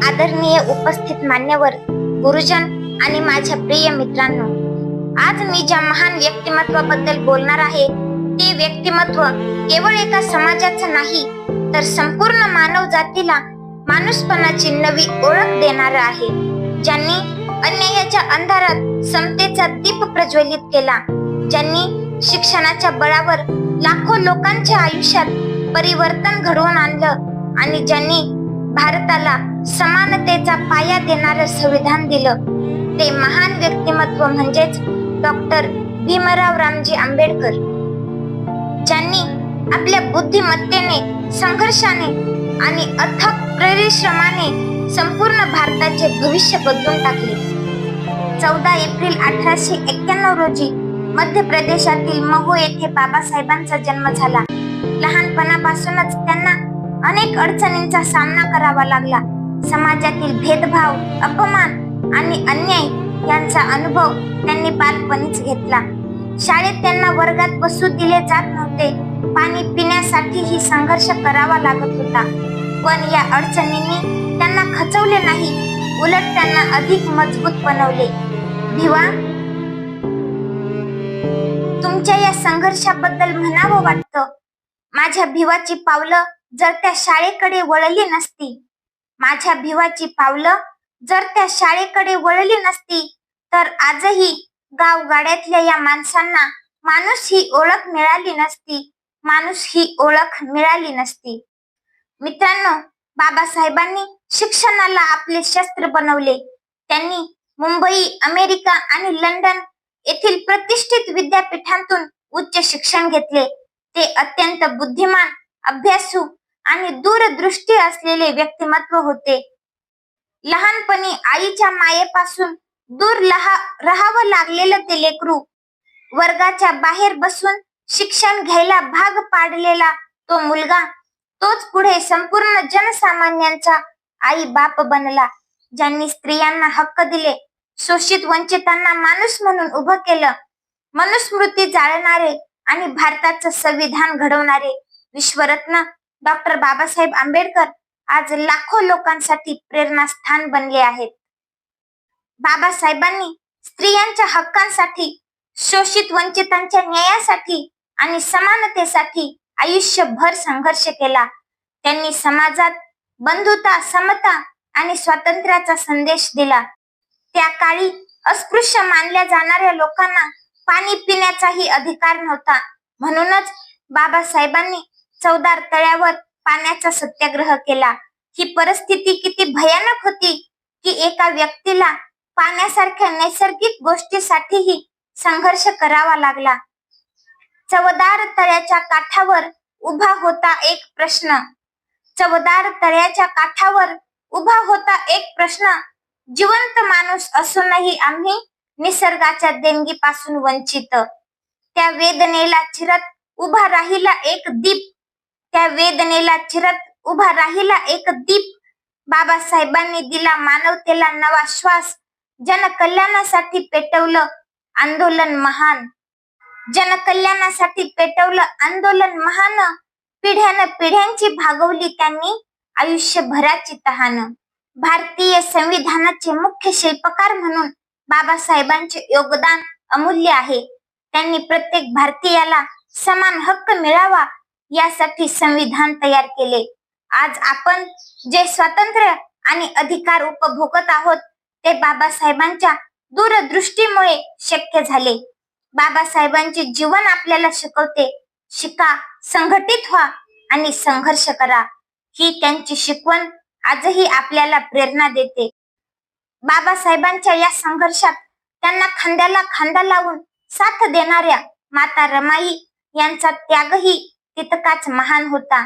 आदरणीय उपस्थित मान्यवर, गुरुजन आणि माझ्या प्रिय मित्रांनो, आज मी ज्या महान व्यक्तिमत्वाबद्दल बोलणार आहे ते व्यक्तिमत्व केवळ एका समाजाचं नाही तर संपूर्ण मानव जातीला माणूसपणाची नवी ओळख देणारं आहे. ज्यांनी अन्यायाच्या अंधारात समतेचा दीप प्रज्वलित केला, ज्यांनी शिक्षणाच्या बळावर लाखो लोकांच्या आयुष्यात परिवर्तन घडवून आणलं आणि ज्यांनी भारताला समानतेचा पाया देणारं संविधान दिलं, ते महान व्यक्तिमत्व म्हणजेच डॉक्टर भीमराव रामजी आंबेडकर. ज्यांनी आपल्या बुद्धिमत्तेने, संघर्षाने आणि अथक परिश्रमाने संपूर्ण भारताचे भविष्य बदलून टाकले. 14 एप्रिल 1891 रोजी मध्य प्रदेशातील महू येथे बाबासाहेबांचा जन्म झाला. लहानपणापासूनच त्यांना अनेक अडचणींचा सामना करावा लागला. समाजातील भेदभाव, अपमान आणि अन्याय यांचा अनुभव त्यांनी बालपणीच घेतला. शाळेत त्यांना वर्गात बसू दिले जात नव्हते. पाणी पिण्यासाठीही संघर्ष करावा लागत होता. पण या अडचणींनी त्यांना खचवले नाही, उलट त्यांना अधिक मजबूत बनवले. भिवा, तुमच्या या संघर्षाबद्दल म्हणावं वाटतं, माझ्या भिवाची पावलं जर त्या शाळेकडे वळली नसती, माझ्या भिवाची पावलं जर त्या शाळेकडे वळली नसती, तर आजही गावगाड्यातल्या या माणसांना माणूस ही ओळख मिळाली नसती, माणूस ही ओळख मिळाली नसती. मित्रांनो, बाबासाहेबांनी शिक्षणाला आपले शस्त्र बनवले. त्यांनी मुंबई, अमेरिका आणि लंडन येथील प्रतिष्ठित विद्यापीठांतून उच्च शिक्षण घेतले. ते अत्यंत बुद्धिमान, अभ्यासू आणि दूरदृष्टी असलेले व्यक्तिमत्व होते. लहानपणी आईच्या मायेपासून दूर राहावं लागलेलं ते लेकरू, वर्गाच्या बाहेर बसून शिक्षण घ्यायला भाग पाडलेला तो मुलगा, तोच पुढे संपूर्ण जनसामान्यांचा आई बाप बनला. ज्यांनी स्त्रियांना हक्क दिले, शोषित वंचितांना माणूस म्हणून उभं केलं. मनुस्मृती जाळणारे आणि भारताचं संविधान घडवणारे विश्वरत्न डॉक्टर बाबासाहेब आंबेडकर आज लाखो लोकांसाठी प्रेरणास्थान बनले आहेत. बाबासाहेबांनी स्त्रियांच्या हक्कांसाठी, शोषित वंचितांच्या न्यायासाठी आणि समानतेसाठी आयुष्यभर संघर्ष केला. त्यांनी समाजात बंधुता, समता आणि स्वातंत्र्याचा संदेश दिला. त्या काळी अस्पृश्य मानल्या जाणाऱ्या लोकांना पाणी पिण्याचाही अधिकार नव्हता. म्हणूनच बाबासाहेबांनी चौदार तळ्यावर पाण्याचा सत्याग्रह केला. ही परिस्थिती किती भयानक होती की एका व्यक्तीला पाण्यासारख्या नैसर्गिक गोष्टीसाठीही संघर्ष करावा लागला. चवदार तळ्याच्या काठावर उभा होता एक प्रश्न. चवदार तळ्याच्या काठावर उभा होता एक प्रश्न. जिवंत माणूस असूनही आम्ही निसर्गाच्या देणगीपासून वंचित. त्या वेदनेला चिरत उभा राहिला एक दीप. त्या वेदनेला चिरत उभा राहिला एक दीप. बाबासाहेबांनी दिला मानवतेला नवा श्वास. जनकल्याणासाठी पेटवलं आंदोलन महान. जनकल्याणासाठी पेटवलं आंदोलन महान. पिढ्यान पिढ्यांची भागवली त्यांनी आयुष्यभराची तहान. भारतीय संविधानाचे मुख्य शिल्पकार म्हणून बाबासाहेबांचे योगदान अमूल्य आहे. त्यांनी प्रत्येक भारतीयाला समान हक्क मिळावा यासाठी संविधान तयार केले. आज आपण जे स्वातंत्र्य आणि अधिकार उपभोगत आहोत ते बाबासाहेबांच्या दूरदृष्टीमुळे शक्य झाले. बाबासाहेबांचे जीवन आपल्याला शिकवते, शिका, संघटित व्हा आणि संघर्ष करा. ही त्यांची शिकवण आजही आपल्याला प्रेरणा देते. बाबासाहेबांच्या या संघर्षात त्यांना खांद्याला खांदा लावून साथ देणाऱ्या माता रमाई यांचा त्यागही तितकाच महान होता.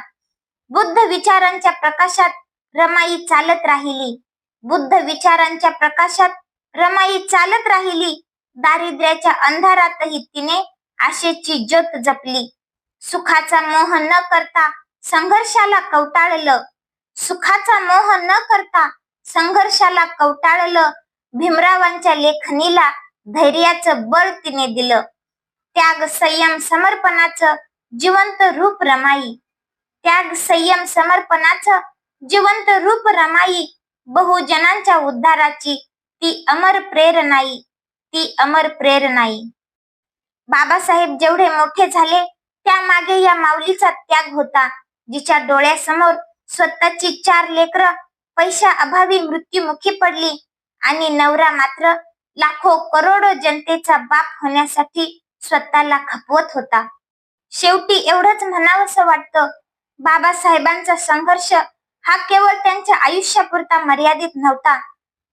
बुद्ध विचारांच्या प्रकाशात रमाई चालत राहिली. बुद्ध विचारांच्या प्रकाशात रमाई चालत राहिली. दारिद्र्याच्या अंधारातही तिने आशेची ज्योत जपली. सुखाचा मोह न करता संघर्षाला कवटाळलं. सुखाचा मोह न करता संघर्षाला कवटाळलं. भीमरावांच्या लेखणीला धैर्याचं बळ तिने दिलं. त्याग, संयम, समर्पणाचं जिवंत रूप रमाई. त्याग, संयम, समर्पणाचं जिवंत रूप रमाई. बहुजनांच्या उद्धाराची ती अमर प्रेरणाई, ती अमर प्रेरणाई. बाबासाहेब जेवढे मोठे झाले त्यामागे या माऊलीचा त्याग होता, जिच्या डोळ्यासमोर स्वतःची 4 लेकरं पैशा अभावी मृत्युमुखी पडली आणि नवरा मात्र लाखो करोडो जनतेचा बाप होण्यासाठी स्वतःला खपवत होता. शेवटी एवढंच म्हणावंसं वाटतं, बाबासाहेबांचा संघर्ष हा केवळ त्यांच्या आयुष्यापुरता मर्यादित नव्हता.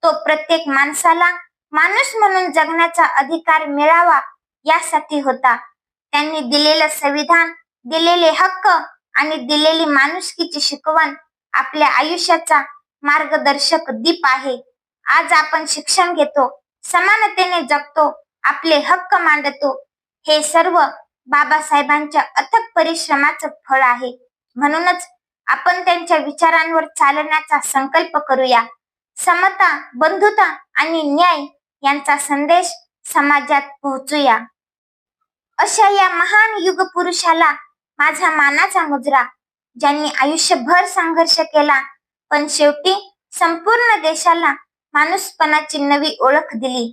तो प्रत्येक माणसाला माणूस म्हणून जगण्याचा अधिकार मिळावा यासाठी होता. त्यांनी दिलेलं संविधान, दिलेले हक्क आणि दिलेली माणुसकीची शिकवण आपल्या आयुष्याचा मार्गदर्शक दीप आहे. आज आपण शिक्षण घेतो, समानतेने जगतो, आपले हक्क मांडतो, हे सर्व बाबासाहेबांच्या अथक परिश्रमाचं फळ आहे. म्हणूनच आपण त्यांच्या विचारांवर चालण्याचा संकल्प करूया. समता, बंधुता आणि न्याय यांचा संदेश समाजात पोहोचूया. अशा या महान युगपुरुषाला माझा मानाचा मुजरा, ज्यांनी आयुष्यभर संघर्ष केला पण शेवटी संपूर्ण देशाला माणूसपणाची नवी ओळख दिली.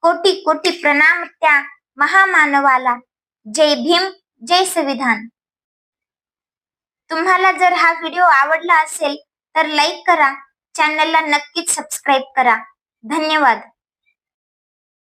कोटी कोटी प्रणाम त्या महामानवाला. जय भीम, जय संविधान. तुम्हाला जर हा व्हिडिओ आवडला असेल तर लाईक करा, चॅनलला नक्कीच सबस्क्राईब करा. धन्यवाद.